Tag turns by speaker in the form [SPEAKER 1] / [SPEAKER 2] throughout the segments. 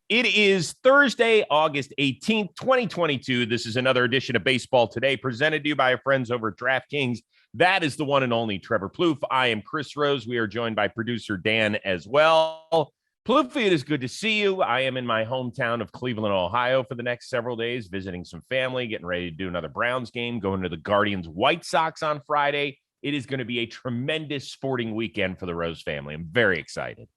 [SPEAKER 1] It is Thursday, August 18th, 2022. This is another edition of Baseball Today, presented to you by our friends over at DraftKings. That is the one and only Trevor Plouffe. I am Chris Rose. We are joined by producer Dan as well. Plouffe, it is good to see you. I am in my hometown of Cleveland, Ohio for the next several days, visiting some family, getting ready to do another Browns game, going to the Guardians-White Sox on Friday. It is going to be a tremendous sporting weekend for the Rose family. I'm very excited.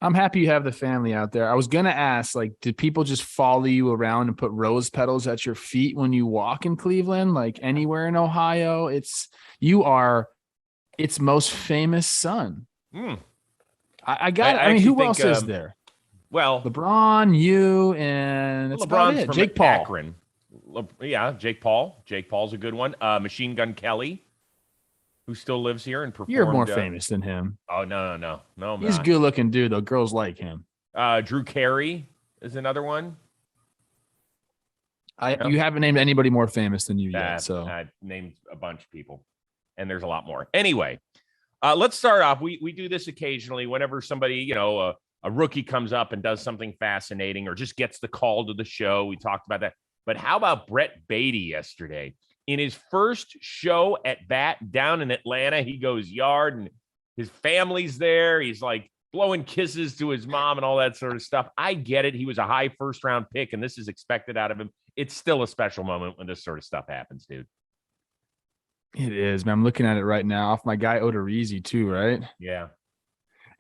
[SPEAKER 2] I'm happy you have the family out there. I was going to ask, did people just follow you around and put rose petals at your feet when you walk in Cleveland? Like anywhere in Ohio, you are its most famous son. I mean, who else is there?
[SPEAKER 1] Well,
[SPEAKER 2] LeBron, you, and that's about it.
[SPEAKER 1] From
[SPEAKER 2] Jake Paul.
[SPEAKER 1] Akron. Yeah, Jake Paul. Jake Paul's a good one. Machine Gun Kelly, who still lives here and performed.
[SPEAKER 2] You're more famous than him.
[SPEAKER 1] Oh, no.
[SPEAKER 2] He's a good-looking dude, though. Girls like him.
[SPEAKER 1] Drew Carey is another one.
[SPEAKER 2] You haven't named anybody more famous than you yet. So
[SPEAKER 1] I named a bunch of people, and there's a lot more. Anyway, let's start off. We do this occasionally whenever somebody, a rookie comes up and does something fascinating or just gets the call to the show. We talked about that. But how about Brett Beatty yesterday? In his first show at bat down in Atlanta, he goes yard and his family's there. He's like blowing kisses to his mom and all that sort of stuff. I get it. He was a high first-round pick, and this is expected out of him. It's still a special moment when this sort of stuff happens, dude.
[SPEAKER 2] It is, man. I'm looking at it right now off my guy Odorizzi too, right?
[SPEAKER 1] Yeah.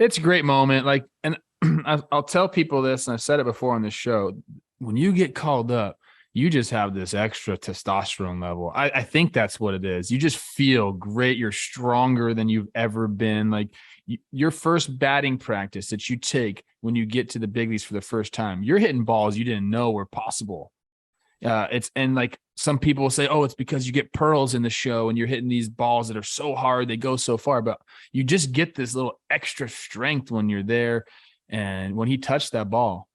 [SPEAKER 2] It's a great moment. And I'll tell people this, and I've said it before on this show. When you get called up, you just have this extra testosterone level. I think that's what it is. You just feel great. You're stronger than you've ever been. Your first batting practice that you take when you get to the big leagues for the first time, you're hitting balls you didn't know were possible. Some people will say, oh, it's because you get pearls in the show and you're hitting these balls that are so hard, they go so far, but you just get this little extra strength when you're there. And when he touched that ball,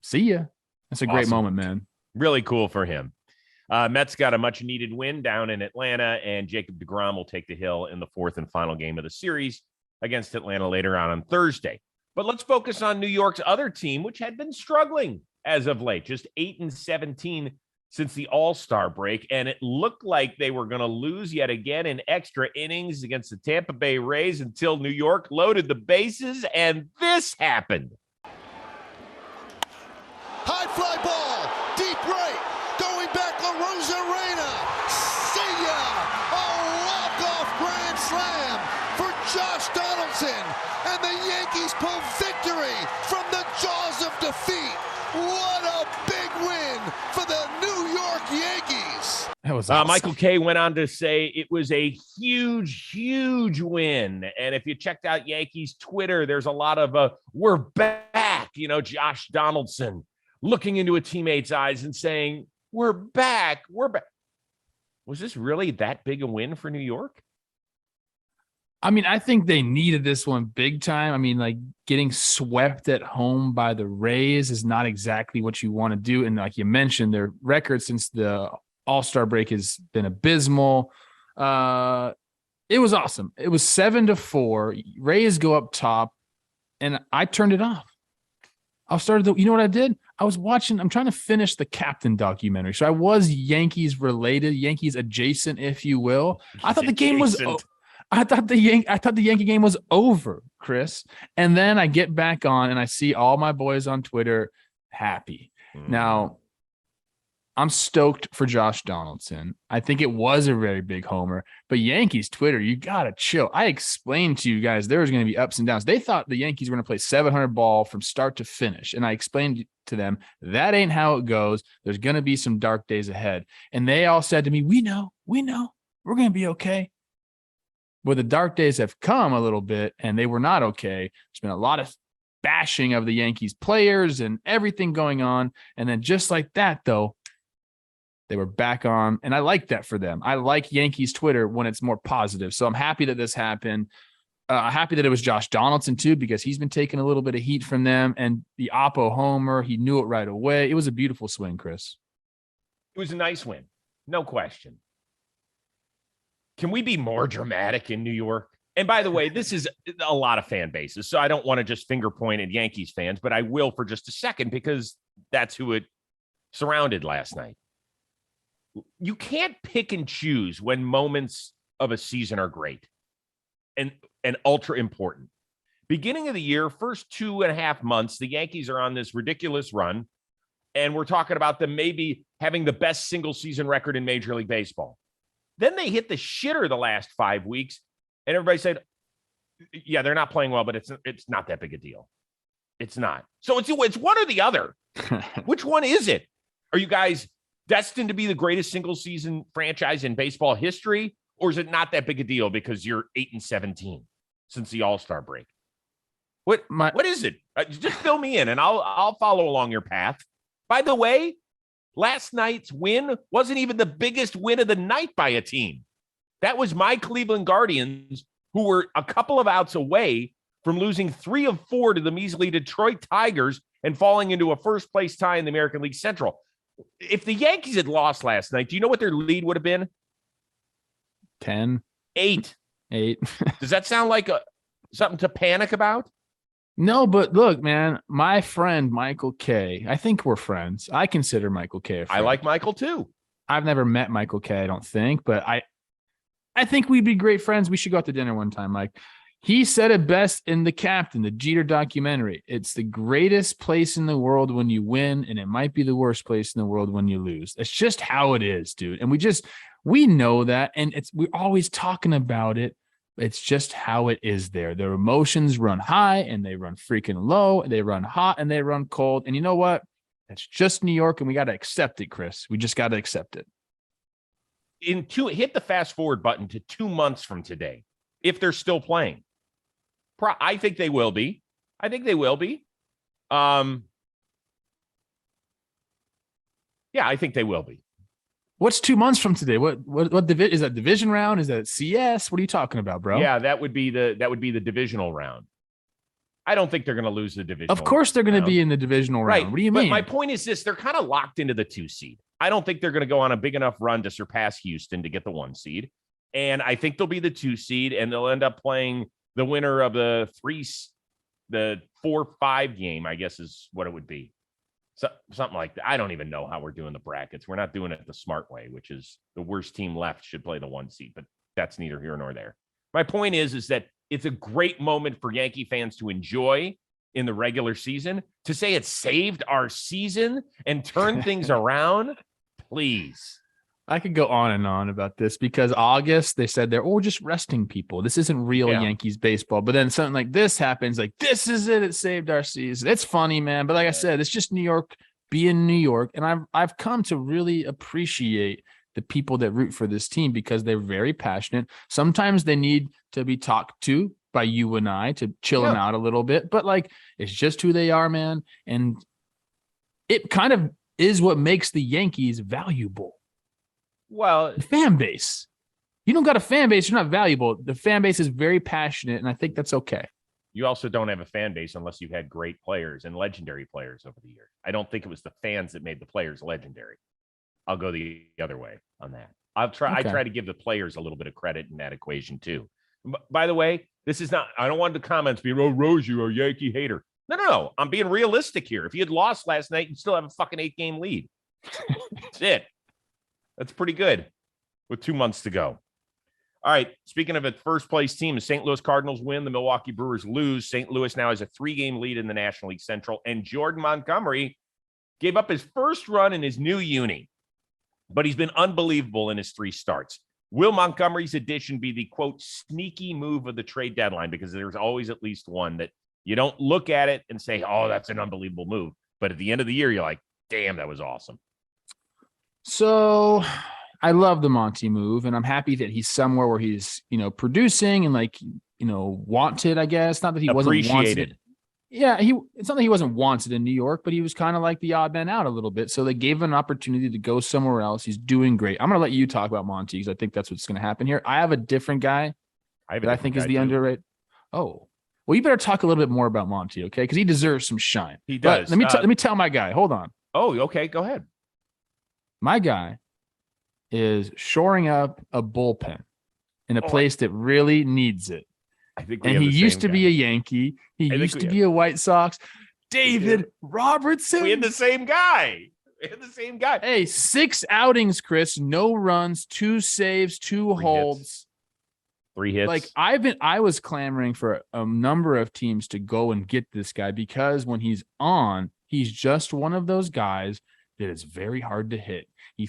[SPEAKER 2] see ya. That's a great moment, man.
[SPEAKER 1] Really cool for him. Mets got a much-needed win down in Atlanta, and Jacob deGrom will take the hill in the fourth and final game of the series against Atlanta later on Thursday. But let's focus on New York's other team, which had been struggling as of late, just 8-17 since the All-Star break, and it looked like they were going to lose yet again in extra innings against the Tampa Bay Rays until New York loaded the bases, and this happened.
[SPEAKER 3] High fly ball, deep right, going back Rose and see ya! A walk-off grand slam for Josh Donaldson, and the Yankees pull victory from the jaws of defeat. What a big win for the New York Yankees.
[SPEAKER 2] That was awesome.
[SPEAKER 1] Michael Kay went on to say it was a huge, huge win. And if you checked out Yankees Twitter, there's a lot of we're back, Josh Donaldson looking into a teammate's eyes and saying, we're back. Was this really that big a win for New York?
[SPEAKER 2] I mean, I think they needed this one big time. I mean, getting swept at home by the Rays is not exactly what you want to do. And like you mentioned, their record since the All-Star break has been abysmal. It was awesome. It was 7-4. Rays go up top, and I turned it off. You know what I did? I'm trying to finish the Captain documentary. So I was Yankees related, Yankees adjacent, if you will. I thought the game was I thought the Yankee game was over, Chris. And then I get back on and I see all my boys on Twitter happy. Now, I'm stoked for Josh Donaldson. I think it was a very big homer, but Yankees Twitter, you got to chill. I explained to you guys there was going to be ups and downs. They thought the Yankees were going to play 700 ball from start to finish. And I explained to them, that ain't how it goes. There's going to be some dark days ahead. And they all said to me, we know, we're going to be okay. Well, the dark days have come a little bit and they were not okay. There's been a lot of bashing of the Yankees players and everything going on. And then just like that, though, they were back on, and I like that for them. I like Yankees Twitter when it's more positive. So I'm happy that this happened. Happy that it was Josh Donaldson, too, because he's been taking a little bit of heat from them. And the Oppo homer, he knew it right away. It was a beautiful swing, Chris.
[SPEAKER 1] It was a nice win. No question. Can we be more dramatic in New York? And by the way, this is a lot of fan bases, so I don't want to just finger point at Yankees fans, but I will for just a second because that's who it surrounded last night. You can't pick and choose when moments of a season are great and ultra important. Beginning of the year, first 2.5 months, the Yankees are on this ridiculous run, and we're talking about them maybe having the best single season record in Major League Baseball. Then they hit the shitter the last 5 weeks, and everybody said, yeah, they're not playing well, but it's not that big a deal. It's not. So it's one or the other. Which one is it? Are you guys destined to be the greatest single season franchise in baseball history, or is it not that big a deal because you're 8-17 since the All-Star break? What is it? Just fill me in, and I'll follow along your path. By the way, last night's win wasn't even the biggest win of the night by a team. That was my Cleveland Guardians, who were a couple of outs away from losing 3 of 4 to the measly Detroit Tigers and falling into a first-place tie in the American League Central. If the Yankees had lost last night, do you know what their lead would have been?
[SPEAKER 2] 10.
[SPEAKER 1] 8. Does that sound like something to panic about?
[SPEAKER 2] No, but look, man, my friend Michael K. I think we're friends. I consider Michael K. a friend.
[SPEAKER 1] I like Michael too.
[SPEAKER 2] I've never met Michael K. I don't think, but I think we'd be great friends. We should go out to dinner one time. Like, he said it best in The Captain, the Jeter documentary. It's the greatest place in the world when you win, and it might be the worst place in the world when you lose. It's just how it is, dude. And we know that, and we're always talking about it. It's just how it is there. Their emotions run high and they run freaking low. They run hot and they run cold. And you know what? That's just New York, and we got to accept it, Chris. We just got to accept it.
[SPEAKER 1] Hit the fast forward button to 2 months from today, if they're still playing. I think they will be. Yeah, I think they will be.
[SPEAKER 2] What's 2 months from today? What is that, division round? Is that CS? What are you talking about, bro?
[SPEAKER 1] Yeah, that would be the divisional round. I don't think they're going to lose the division.
[SPEAKER 2] Of course they're going to be in the divisional round.
[SPEAKER 1] Right.
[SPEAKER 2] What do you mean?
[SPEAKER 1] My point is this: they're kind of locked into the 2 seed. I don't think they're going to go on a big enough run to surpass Houston to get the 1 seed. And I think they'll be the 2 seed, and they'll end up playing the winner of the 4-5 game, I guess is what it would be. So, something like that. I don't even know how we're doing the brackets. We're not doing it the smart way, which is the worst team left should play the 1 seed, but that's neither here nor there. My point is that it's a great moment for Yankee fans to enjoy in the regular season. To say it saved our season and turned things around, please.
[SPEAKER 2] I could go on and on about this because August, they said they're just resting people. This isn't real Yankees baseball. But then something like this happens, like, this is it. It saved our season. It's funny, man. But like I said, it's just New York being New York. And I've come to really appreciate the people that root for this team because they're very passionate. Sometimes they need to be talked to by you and I to chill them out a little bit. But like, it's just who they are, man. And it kind of is what makes the Yankees valuable.
[SPEAKER 1] Well,
[SPEAKER 2] the fan base. You don't got a fan base, you're not valuable. The fan base is very passionate, and I think that's okay.
[SPEAKER 1] You also don't have a fan base unless you've had great players and legendary players over the years. I don't think it was the fans that made the players legendary. I'll go the other way on that. I try to give the players a little bit of credit in that equation too. By the way, this is not, I don't want the comments being, oh, Rose, you're a Yankee hater. No. I'm being realistic here. If you had lost last night, you'd still have a fucking 8-game lead. That's it. That's pretty good with 2 months to go. All right. Speaking of a first place team, the St. Louis Cardinals win. The Milwaukee Brewers lose. St. Louis now has a 3-game lead in the National League Central. And Jordan Montgomery gave up his first run in his new uni, but he's been unbelievable in his 3 starts. Will Montgomery's addition be the, quote, sneaky move of the trade deadline? Because there's always at least one that you don't look at it and say, oh, that's an unbelievable move. But at the end of the year, you're like, damn, that was awesome.
[SPEAKER 2] So I love the Monty move, and I'm happy that he's somewhere where he's, producing and wanted, I guess. Not that he wasn't wanted. Yeah, it's not that he wasn't wanted in New York, but he was kind of like the odd man out a little bit. So they gave him an opportunity to go somewhere else. He's doing great. I'm going to let you talk about Monty because I think that's what's going to happen here. I have a different guy that I think is the underrated. Oh, well, you better talk a little bit more about Monty, okay? Because he deserves some shine.
[SPEAKER 1] He does.
[SPEAKER 2] But let me tell my guy. Hold on.
[SPEAKER 1] Oh, okay. Go ahead.
[SPEAKER 2] My guy is shoring up a bullpen in a place that really needs it.
[SPEAKER 1] I think we
[SPEAKER 2] and
[SPEAKER 1] have
[SPEAKER 2] he
[SPEAKER 1] the
[SPEAKER 2] used
[SPEAKER 1] same
[SPEAKER 2] to
[SPEAKER 1] guy.
[SPEAKER 2] be a Yankee. He used to be a White Sox. David Robertson.
[SPEAKER 1] We had the same guy.
[SPEAKER 2] Hey, 6 outings, Chris. No runs, 2 saves, 2 holds.
[SPEAKER 1] 3 hits.
[SPEAKER 2] Like I was clamoring for a number of teams to go and get this guy because when he's on, he's just one of those guys that is very hard to hit. He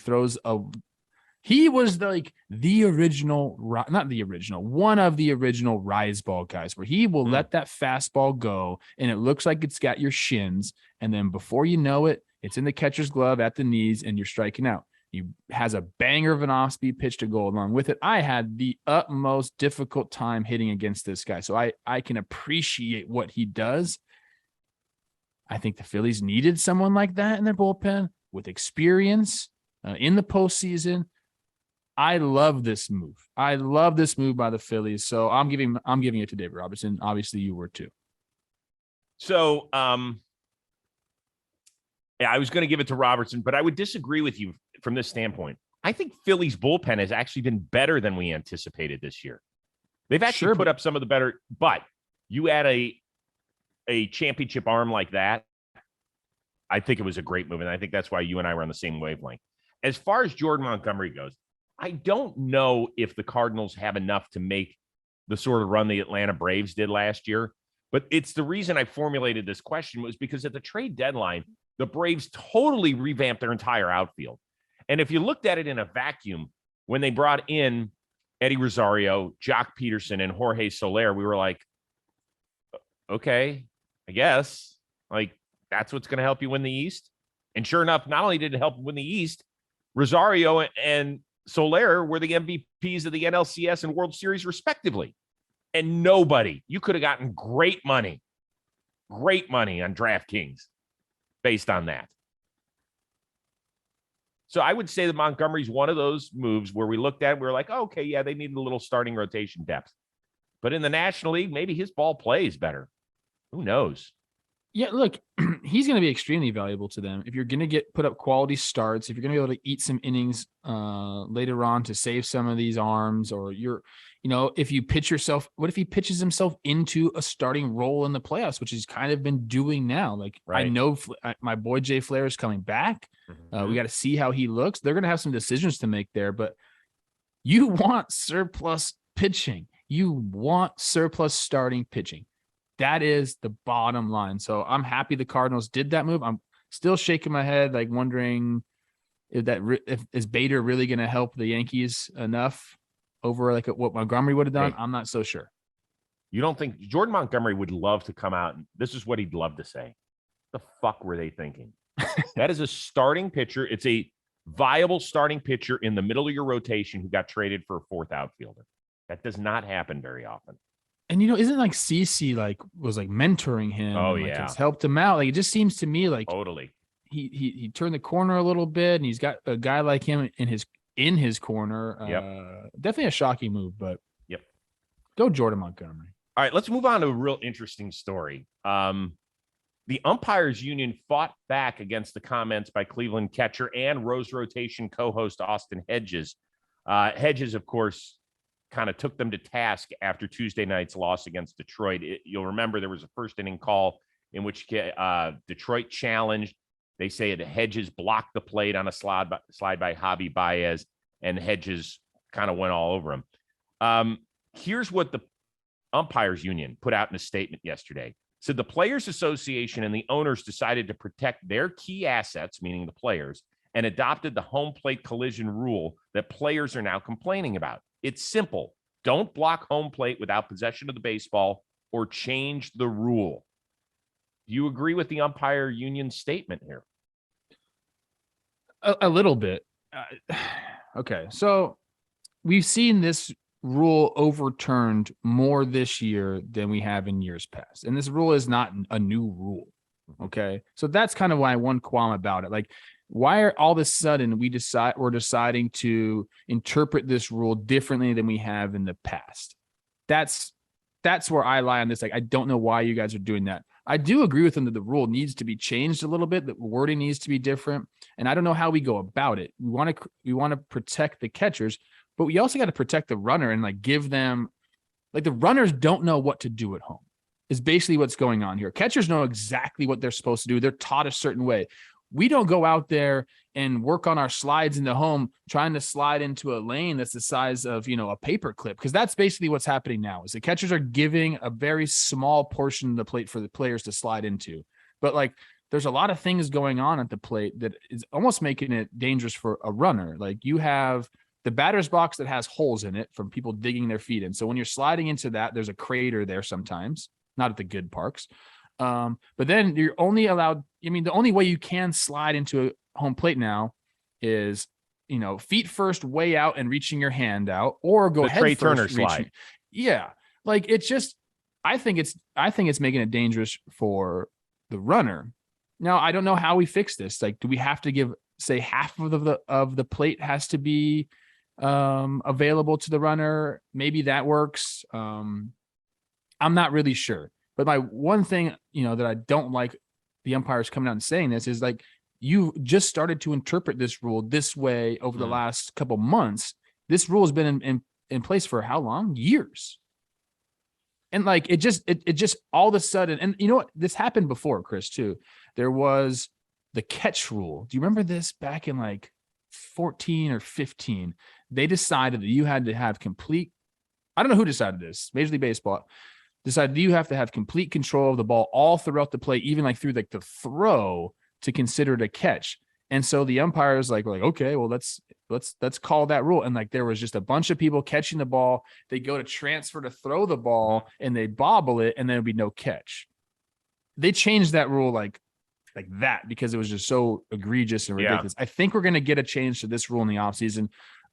[SPEAKER 2] was the original, not the original, one of the original rise ball guys where he will let that fastball go and it looks like it's got your shins. And then before you know it, it's in the catcher's glove at the knees and you're striking out. He has a banger of an off-speed pitch to go along with it. I had the utmost difficult time hitting against this guy. So I can appreciate what he does. I think the Phillies needed someone like that in their bullpen with experience in the postseason. I love this move. I love this move by the Phillies. So I'm giving it to David Robertson. Obviously, you were too.
[SPEAKER 1] So, yeah, I was going to give it to Robertson, but I would disagree with you from this standpoint. I think Philly's bullpen has actually been better than we anticipated this year. They've actually put up some of the better, but you add a championship arm like that, I think it was a great move, and I think that's why you and I were on the same wavelength. As far as Jordan Montgomery goes, I don't know if the Cardinals have enough to make the sort of run the Atlanta Braves did last year, but it's the reason I formulated this question was because at the trade deadline, the Braves totally revamped their entire outfield. And if you looked at it in a vacuum, when they brought in Eddie Rosario, Jock Peterson, and Jorge Soler, we were like, okay, I guess. Like, that's what's going to help you win the East. And sure enough, not only did it help win the East, Rosario and Soler were the MVPs of the NLCS and World Series, respectively. And you could have gotten great money on DraftKings based on that. So I would say that Montgomery's one of those moves where we looked at it, we were like, oh, okay, yeah, they need a little starting rotation depth. But in the National League, maybe his ball plays better. Who knows?
[SPEAKER 2] Yeah, look, he's going to be extremely valuable to them. If you're going to put up quality starts, if you're going to be able to eat some innings later on to save some of these arms, or if you pitch yourself, what if he pitches himself into a starting role in the playoffs, which he's kind of been doing now? Like, right. I know my boy Jay Flair is coming back. We got to see how he looks. They're going to have some decisions to make there, but you want surplus pitching. You want surplus starting pitching. That is the bottom line. So I'm happy the Cardinals did that move. I'm still shaking my head, like wondering if is Bader really going to help the Yankees enough over like what Montgomery would have done. I'm not so sure.
[SPEAKER 1] You don't think Jordan Montgomery would love to come out and this is what he'd love to say? The fuck were they thinking? That is a starting pitcher. It's a viable starting pitcher in the middle of your rotation who got traded for a fourth outfielder. That does not happen very often.
[SPEAKER 2] And isn't like CC was mentoring him?
[SPEAKER 1] Oh,
[SPEAKER 2] and,
[SPEAKER 1] yeah,
[SPEAKER 2] has helped him out. Like, it just seems to me like
[SPEAKER 1] totally.
[SPEAKER 2] He turned the corner a little bit, and he's got a guy like him in his corner. Definitely a shocking move, but go Jordan Montgomery.
[SPEAKER 1] All right, let's move on to a real interesting story. The Umpires Union fought back against the comments by Cleveland catcher and Rose rotation co-host Austin Hedges. Hedges, of course, kind of took them to task after Tuesday night's loss against Detroit. You'll remember there was a first inning call in which Detroit challenged. They say that Hedges blocked the plate on a slide by Javi Baez, and Hedges kind of went all over him. Here's what the Umpires Union put out in a statement yesterday. Said the Players Association and the owners decided to protect their key assets, meaning the players, and adopted the home plate collision rule that players are now complaining about. It's simple. Don't block home plate without possession of the baseball or change the rule. Do you agree with the umpire union statement here?
[SPEAKER 2] A little bit. Okay. So we've seen this rule overturned more this year than we have in years past. And this rule is not a new rule. Okay. So that's kind of why one qualm about it. Like, why are all of a sudden we're deciding to interpret this rule differently than we have in the past? That's where I lie on this. Like, I don't know why you guys are doing that. I do agree with them that the rule needs to be changed a little bit. The wording needs to be different. And I don't know how we go about it. We want to protect the catchers, but we also got to protect the runner and give them Like the runners don't know what to do at home is basically what's going on here. Catchers know exactly what they're supposed to do. They're taught a certain way. We don't go out there and work on our slides into home, trying to slide into a lane that's the size of, a paper clip. Because that's basically what's happening now is the catchers are giving a very small portion of the plate for the players to slide into. But like, there's a lot of things going on at the plate that is almost making it dangerous for a runner. Like you have the batter's box that has holes in it from people digging their feet in. So when you're sliding into that, there's a crater there sometimes, not at the good parks. But then you're only allowed, the only way you can slide into a home plate now is, feet first, way out and reaching your hand out, or go head
[SPEAKER 1] Trey
[SPEAKER 2] first.
[SPEAKER 1] Turner slide.
[SPEAKER 2] Yeah. Like it's just, I think it's making it dangerous for the runner. Now, I don't know how we fix this. Like, do we have to say half of the plate has to be available to the runner? Maybe that works. I'm not really sure. But my one thing, that I don't like the umpires coming out and saying this is like, you just started to interpret this rule this way over the last couple months. This rule has been in place for how long? Years. And like, it just all of a sudden, and you know what? This happened before, Chris, too. There was the catch rule. Do you remember this back in like 14 or 15? They decided that you had to have I don't know who decided this. Major League Baseball decided you have to have complete control of the ball all throughout the play, even like through like the throw to consider it a catch. And so the umpires were like, okay, well, let's call that rule. And like, there was just a bunch of people catching the ball. They go to transfer to throw the ball and they bobble it and there'd be no catch. They changed that rule like that because it was just so egregious and ridiculous. Yeah. I think we're going to get a change to this rule in the offseason.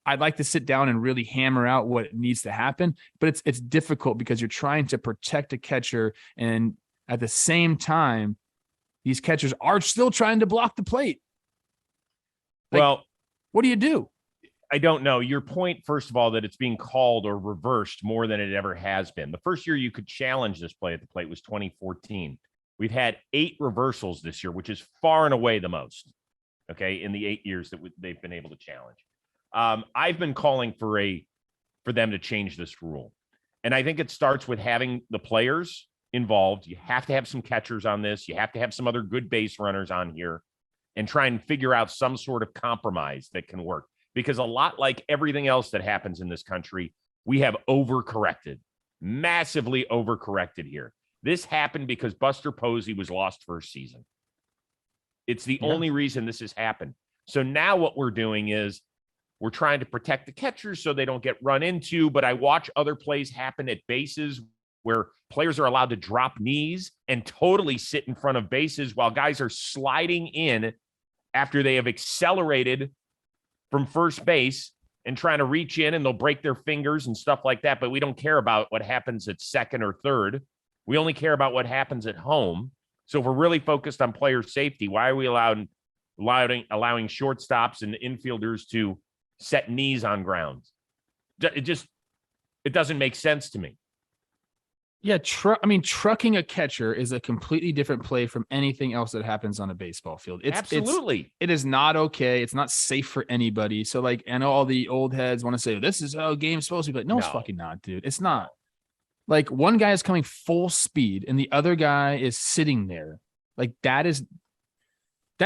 [SPEAKER 2] I'd like to sit down and really hammer out what needs to happen, but it's difficult because you're trying to protect a catcher. And at the same these catchers are still trying to block the plate. Like, well, what do you do?
[SPEAKER 1] I don't know. Your point, first of all, that it's being called or reversed more than it ever has been. The first year you could challenge this play at the plate was 2014. We've had 8 reversals this year, which is far and away the most, okay, in the 8 years that they've been able to challenge. I've been calling for them to change this rule. And I think it starts with having the players involved. You have to have some catchers on this. You have to have some other good base runners on here and try and figure out some sort of compromise that can work. Because a lot like everything else that happens in this country, we have overcorrected, massively overcorrected here. This happened because Buster Posey was lost first season. It's the only reason this has happened. So now what we're doing is we're trying to protect the catchers so they don't get run into, but I watch other plays happen at bases where players are allowed to drop knees and totally sit in front of bases while guys are sliding in after they have accelerated from first base and trying to reach in, and they'll break their fingers and stuff like that. But we don't care about what happens at second or third. We only care about what happens at home. So if we're really focused on player safety, why are we allowing shortstops and infielders to set knees on grounds? It doesn't make sense to me.
[SPEAKER 2] Yeah, trucking a catcher is a completely different play from anything else that happens on a baseball field.
[SPEAKER 1] Absolutely.
[SPEAKER 2] It is not okay. It's not safe for anybody. So, like, I know all the old heads want to say, this is how a game's supposed to be. Like, no, it's fucking not, dude. It's not. Like, one guy is coming full speed and the other guy is sitting there. Like, that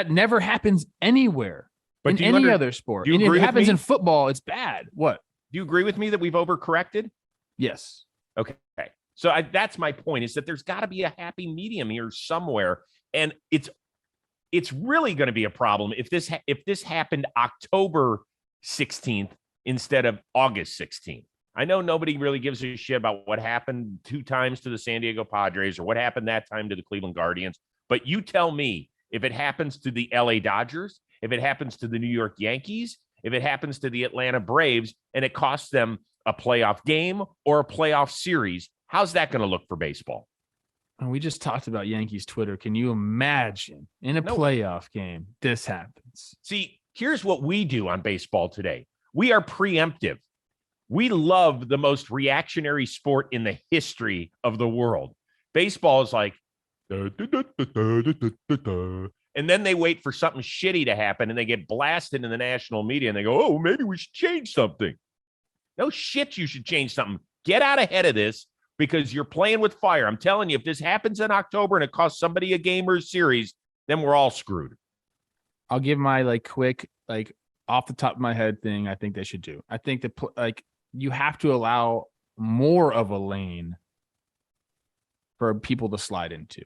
[SPEAKER 2] never happens anywhere in any other sport. And if it happens in football, it's bad. What?
[SPEAKER 1] Do you agree with me that we've overcorrected?
[SPEAKER 2] Yes.
[SPEAKER 1] Okay. So that's my point, is that there's got to be a happy medium here somewhere. And it's really going to be a problem if this happened October 16th instead of August 16th. I know nobody really gives a shit about what happened 2 times to the San Diego Padres or what happened that time to the Cleveland Guardians. But you tell me, if it happens to the LA Dodgers, if it happens to the New York Yankees, if it happens to the Atlanta Braves, and it costs them a playoff game or a playoff series, how's that going to look for baseball?
[SPEAKER 2] And we just talked about Yankees Twitter. Can you imagine in a playoff game this happens?
[SPEAKER 1] See, here's what we do on Baseball Today. We are preemptive. We love the most reactionary sport in the history of the world. Baseball is like, and then they wait for something shitty to happen and they get blasted in the national media and they go, oh, maybe we should change something. No shit, you should change something. Get out ahead of this because you're playing with fire. I'm telling you, if this happens in October and it costs somebody a game or a series, then we're all screwed.
[SPEAKER 2] I'll give my quick off the top of my head thing I think they should do. I think that you have to allow more of a lane for people to slide into.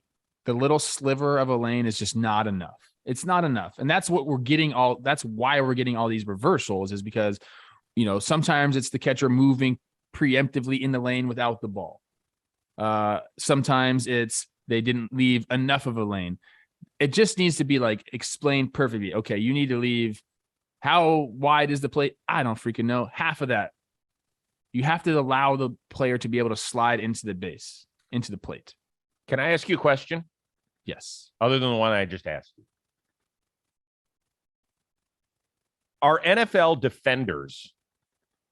[SPEAKER 2] The little sliver of a lane is just not enough. It's not enough. And that's what we're getting that's why we're getting all these reversals is because, sometimes it's the catcher moving preemptively in the lane without the ball. Sometimes it's they didn't leave enough of a lane. It just needs to be explained perfectly. Okay, you need to leave. How wide is the plate? I don't freaking know. Half of that. You have to allow the player to be able to slide into the plate.
[SPEAKER 1] Can I ask you a question?
[SPEAKER 2] Yes.
[SPEAKER 1] Other than the one I just asked you. Are NFL defenders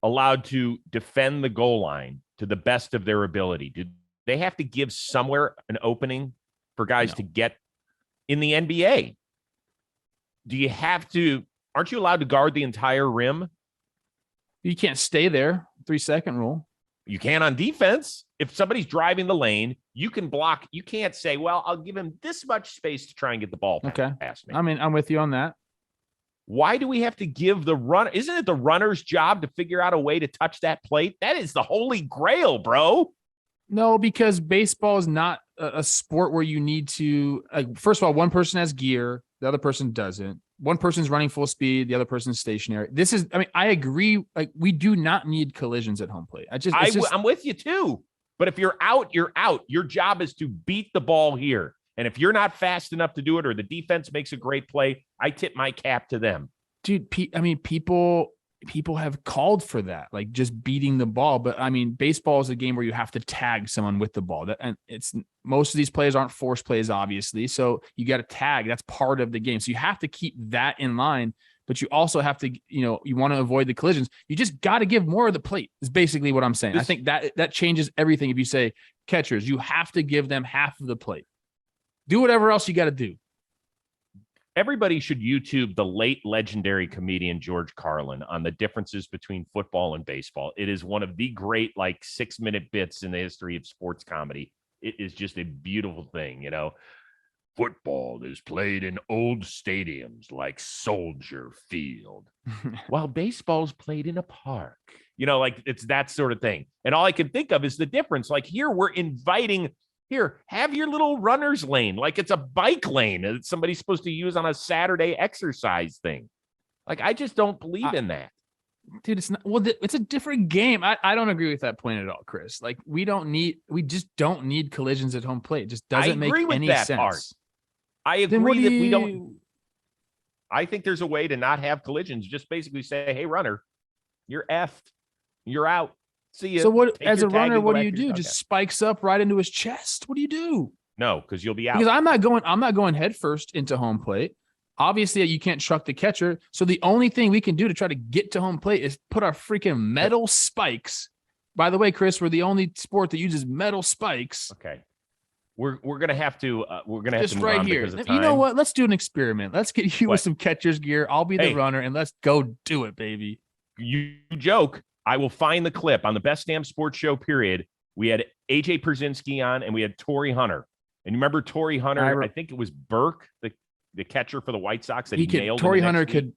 [SPEAKER 1] allowed to defend the goal line to the best of their ability? Do they have to give somewhere an opening for guys to get in the NBA? Do you have to? Aren't you allowed to guard the entire rim?
[SPEAKER 2] You can't stay there. 3-second rule.
[SPEAKER 1] You can on defense. If somebody's driving the lane, you can block. You can't say, well, I'll give him this much space to try and get the ball past me.
[SPEAKER 2] I mean, I'm with you on that.
[SPEAKER 1] Why do we have to give the runner? Isn't it the runner's job to figure out a way to touch that plate? That is the holy grail, bro.
[SPEAKER 2] No, because baseball is not a sport where you need to, first of all, one person has gear, the other person doesn't. One person's running full speed, the other person's stationary. I agree. We do not need collisions at home plate. I'm
[SPEAKER 1] with you too. But if you're out, you're out. Your job is to beat the ball here. And if you're not fast enough to do it or the defense makes a great play, I tip my cap to them.
[SPEAKER 2] Dude, people have called for that, just beating the ball. But baseball is a game where you have to tag someone with the ball. And it's most of these plays aren't force plays, obviously. So you got to tag. That's part of the game. So you have to keep that in line. But you also have to, you want to avoid the collisions. You just got to give more of the plate. Is basically what I'm saying. I think that changes everything. If you say catchers, you have to give them half of the plate. Do whatever else you got to do.
[SPEAKER 1] Everybody should YouTube the late legendary comedian George Carlin on the differences between football and baseball. It is one of the great 6-minute bits in the history of sports comedy. It is just a beautiful thing, Football is played in old stadiums like Soldier Field, while baseball is played in a park. It's that sort of thing. And all I can think of is the difference. Here we're inviting. Here, have your little runner's lane, like it's a bike lane that somebody's supposed to use on a Saturday exercise thing. I just don't believe in that.
[SPEAKER 2] Dude, it's not. Well, it's a different game. I don't agree with that point at all, Chris. We just don't need collisions at home plate. It just doesn't make any sense. Part.
[SPEAKER 1] I agree that we don't. I think there's a way to not have collisions. Just basically say, hey, runner, you're effed. You're out. See you.
[SPEAKER 2] So as a runner, what do you do? Just spikes up right into his chest. What do you do?
[SPEAKER 1] No, because you'll be out.
[SPEAKER 2] Because I'm not going head first into home plate. Obviously, you can't truck the catcher. So the only thing we can do to try to get to home plate is put our freaking metal spikes. By the way, Chris, we're the only sport that uses metal spikes.
[SPEAKER 1] Okay. We're gonna have to
[SPEAKER 2] just
[SPEAKER 1] move
[SPEAKER 2] right
[SPEAKER 1] on
[SPEAKER 2] here.
[SPEAKER 1] Because of time.
[SPEAKER 2] You know what? Let's do an experiment. Let's get you with some catcher's gear. I'll be the runner, and let's go do it, baby.
[SPEAKER 1] You joke. I will find the clip on the Best Damn Sports Show, period. We had AJ Pierzynski on and we had Torrey Hunter. And you remember Torrey Hunter? I think it was Burke, the catcher for the White Sox that he nailed.
[SPEAKER 2] Torrey Hunter can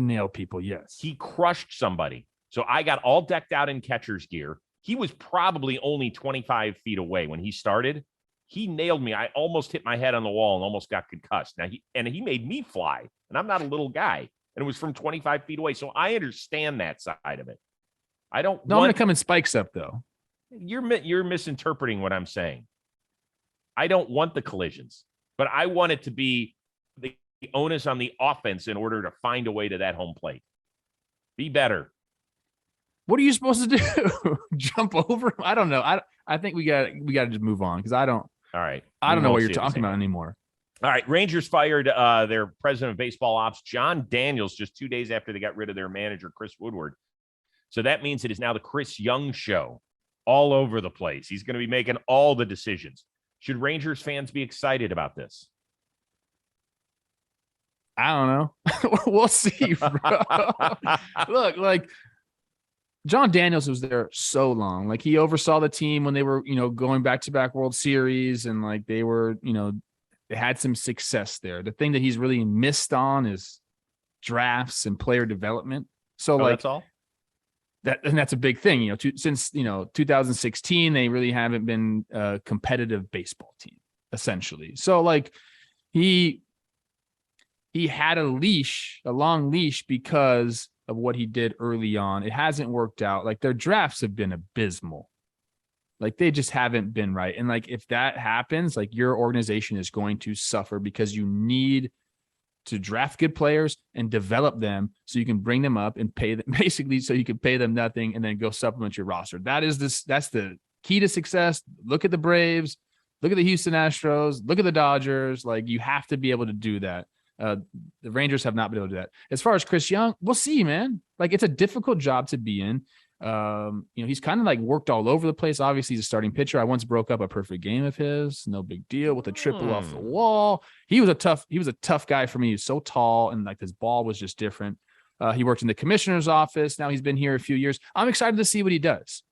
[SPEAKER 2] nail people, yes.
[SPEAKER 1] He crushed somebody. So I got all decked out in catcher's gear. He was probably only 25 feet away when he started. He nailed me. I almost hit my head on the wall and almost got concussed. Now he made me fly. And I'm not a little guy. And it was from 25 feet away. So I understand that side of it. I'm
[SPEAKER 2] going to come in spikes up, though.
[SPEAKER 1] You're misinterpreting what I'm saying. I don't want the collisions, but I want it to be the onus on the offense in order to find a way to that home plate. Be better.
[SPEAKER 2] What are you supposed to do? Jump over? I don't know. I think we got to just move on because I don't.
[SPEAKER 1] All right.
[SPEAKER 2] I don't know what you're talking about anymore.
[SPEAKER 1] All right. Rangers fired their president of baseball ops, Jon Daniels, just 2 days after they got rid of their manager, Chris Woodward. So that means it is now the Chris Young show all over the place. He's going to be making all the decisions. Should Rangers fans be excited about this?
[SPEAKER 2] I don't know. We'll see, bro. Look, Jon Daniels was there so long. Like he oversaw the team when they were, going back-to-back World Series, and like they were, they had some success there. The thing that he's really missed on is drafts and player development. So
[SPEAKER 1] that's all.
[SPEAKER 2] And that's a big thing, since 2016, they really haven't been a competitive baseball team, essentially. So like he had a long leash because of what he did early on. It hasn't worked out. Like their drafts have been abysmal. Like they just haven't been right. And like if that happens, like your organization is going to suffer because you need to draft good players and develop them so you can bring them up and pay them, basically so you can pay them nothing and then go supplement your roster. That's the key to success. Look at the Braves, look at the Houston Astros, look at the Dodgers. Like you have to be able to do that. The Rangers have not been able to do that. As far as Chris Young, we'll see, man. Like it's a difficult job to be in. He's kind of like worked all over the place. Obviously, he's a starting pitcher. I once broke up a perfect game of his. No big deal with a triple off the wall. He was a tough guy for me. He was so tall, and like his ball was just different. He worked in the commissioner's office. Now he's been here a few years. I'm excited to see what he does.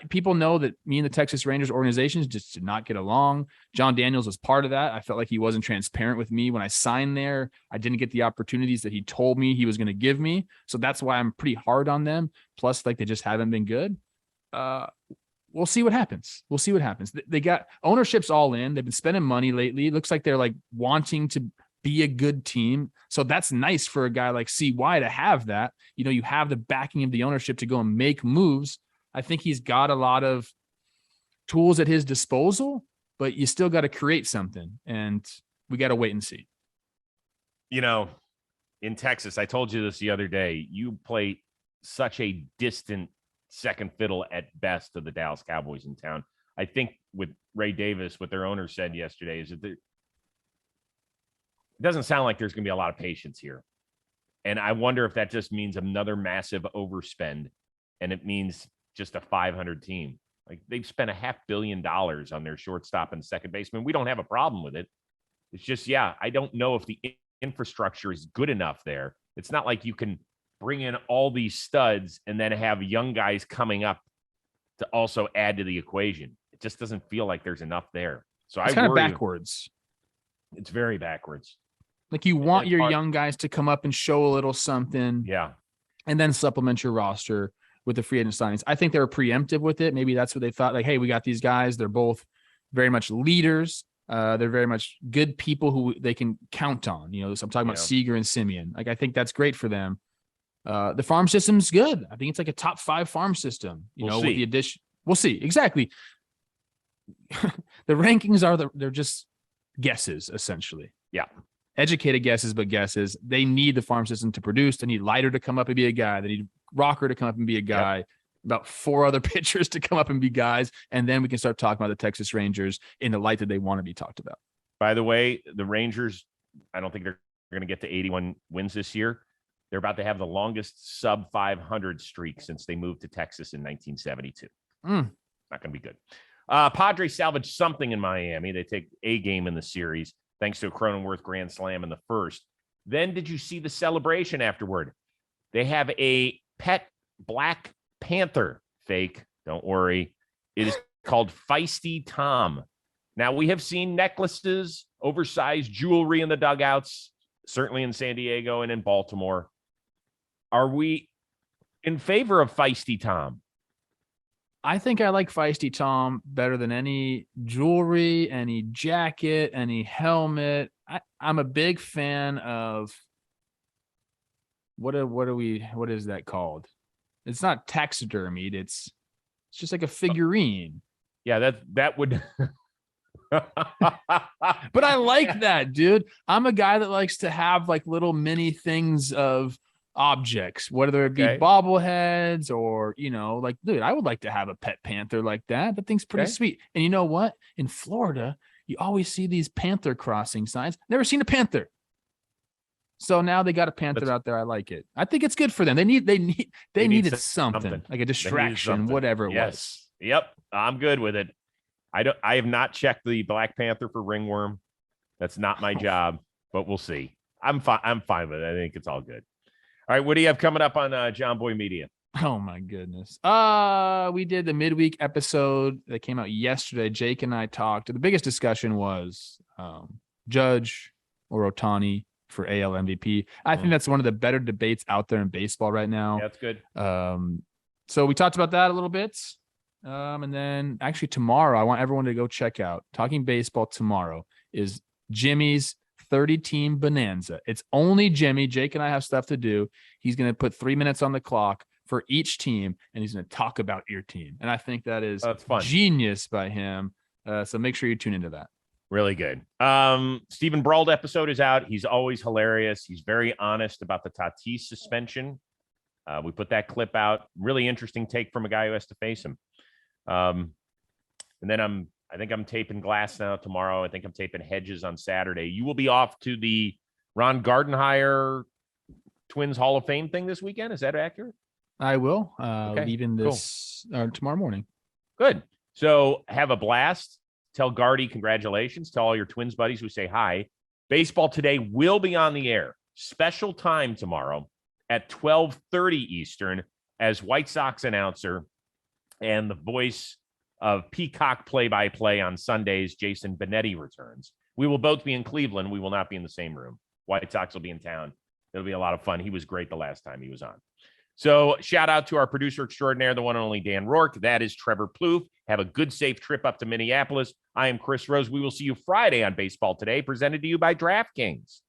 [SPEAKER 2] People know that me and the Texas Rangers organizations just did not get along. Jon Daniels was part of that. I felt like he wasn't transparent with me when I signed there. I didn't get the opportunities that he told me he was going to give me. So that's why I'm pretty hard on them. Plus, like they just haven't been good. We'll see what happens. They got ownership's all in. They've been spending money lately. It looks like they're like wanting to be a good team. So that's nice for a guy like CY to have that. You have the backing of the ownership to go and make moves. I think he's got a lot of tools at his disposal, but you still got to create something, and we got to wait and see.
[SPEAKER 1] In Texas, I told you this the other day, you play such a distant second fiddle at best to the Dallas Cowboys in town. I think with Ray Davis, what their owner said yesterday is that it doesn't sound like there's going to be a lot of patience here. And I wonder if that just means another massive overspend, and it means just a 500 team. Like they've spent $500 million on their shortstop and second baseman. We don't have a problem with it. It's just, I don't know if the infrastructure is good enough there. It's not like you can bring in all these studs and then have young guys coming up to also add to the equation. It just doesn't feel like there's enough there. So
[SPEAKER 2] it's kind of backwards.
[SPEAKER 1] It's very backwards.
[SPEAKER 2] Like you want your young guys to come up and show a little something.
[SPEAKER 1] Yeah.
[SPEAKER 2] And then supplement your roster with the free agent signings. I think they were preemptive with it. Maybe that's what they thought. Like, hey, we got these guys. They're both very much leaders. They're very much good people who they can count on. So I'm talking about Seager and Simeon. Like, I think that's great for them. The farm system's good. I think it's like a top 5 farm system, with the addition. We'll see. Exactly. The rankings they're just guesses, essentially.
[SPEAKER 1] Yeah.
[SPEAKER 2] Educated guesses, but guesses. They need the farm system to produce. They need Leiter to come up and be a guy. They need Rocker to come up and be a guy, about 4 other pitchers to come up and be guys. And then we can start talking about the Texas Rangers in the light that they want to be talked about.
[SPEAKER 1] By the way, the Rangers, I don't think they're going to get to 81 wins this year. They're about to have the longest sub 500 streak since they moved to Texas in 1972. Not going to be good. Padres salvaged something in Miami. They take a game in the series thanks to a Cronenworth grand slam in the first. Then did you see the celebration afterward? They have a pet black panther. Fake. Don't worry. It is called Feisty Tom. Now, we have seen necklaces, oversized jewelry in the dugouts, certainly in San Diego and in Baltimore. Are we in favor of Feisty Tom?
[SPEAKER 2] I think I like Feisty Tom better than any jewelry, any jacket, any helmet. I'm a big fan of what is that called? It's not taxidermied. It's just like a figurine.
[SPEAKER 1] Yeah, that would.
[SPEAKER 2] But I like that, dude. I'm a guy that likes to have like little mini things of objects, whether it be bobbleheads or, like, dude, I would like to have a pet panther like that. That thing's pretty sweet. And you know what? In Florida, you always see these panther crossing signs. Never seen a panther. So now they got a panther out there. I like it. I think it's good for them. They needed something like a distraction, whatever it was.
[SPEAKER 1] Yep. I'm good with it. I have not checked the Black Panther for ringworm. That's not my job, but we'll see. I'm fine with it. I think it's all good. All right. What do you have coming up on John Boy Media?
[SPEAKER 2] Oh my goodness. We did the midweek episode that came out yesterday. Jake and I talked. The biggest discussion was Judge or Ohtani for AL MVP. I think that's one of the better debates out there in baseball right now.
[SPEAKER 1] Yeah, that's good.
[SPEAKER 2] So we talked about that a little bit. And then actually tomorrow, I want everyone to go check out Talking Baseball tomorrow is Jimmy's 30-team bonanza. It's only Jimmy. Jake and I have stuff to do. He's going to put 3 minutes on the clock for each team, and he's going to talk about your team. And I think that is genius by him. So make sure you tune into that.
[SPEAKER 1] Really good. Stephen Brault episode is out. He's always hilarious. He's very honest about the Tatis suspension. We put that clip out. Really interesting take from a guy who has to face him. And then I think I'm taping Glass now tomorrow. I think I'm taping Hedges on Saturday. You will be off to the Ron Gardenhire Twins Hall of Fame thing this weekend. Is that accurate?
[SPEAKER 2] I will. Leaving this tomorrow morning.
[SPEAKER 1] Good. So have a blast. Tell Gardy congratulations. Tell all your Twins buddies who say hi. Baseball Today will be on the air. Special time tomorrow at 12:30 Eastern as White Sox announcer and the voice of Peacock play-by-play on Sundays, Jason Benetti returns. We will both be in Cleveland. We will not be in the same room. White Sox will be in town. It'll be a lot of fun. He was great the last time he was on. So shout out to our producer extraordinaire, the one and only Dan Rourke. That is Trevor Plouffe. Have a good, safe trip up to Minneapolis. I am Chris Rose. We will see you Friday on Baseball Today, presented to you by DraftKings.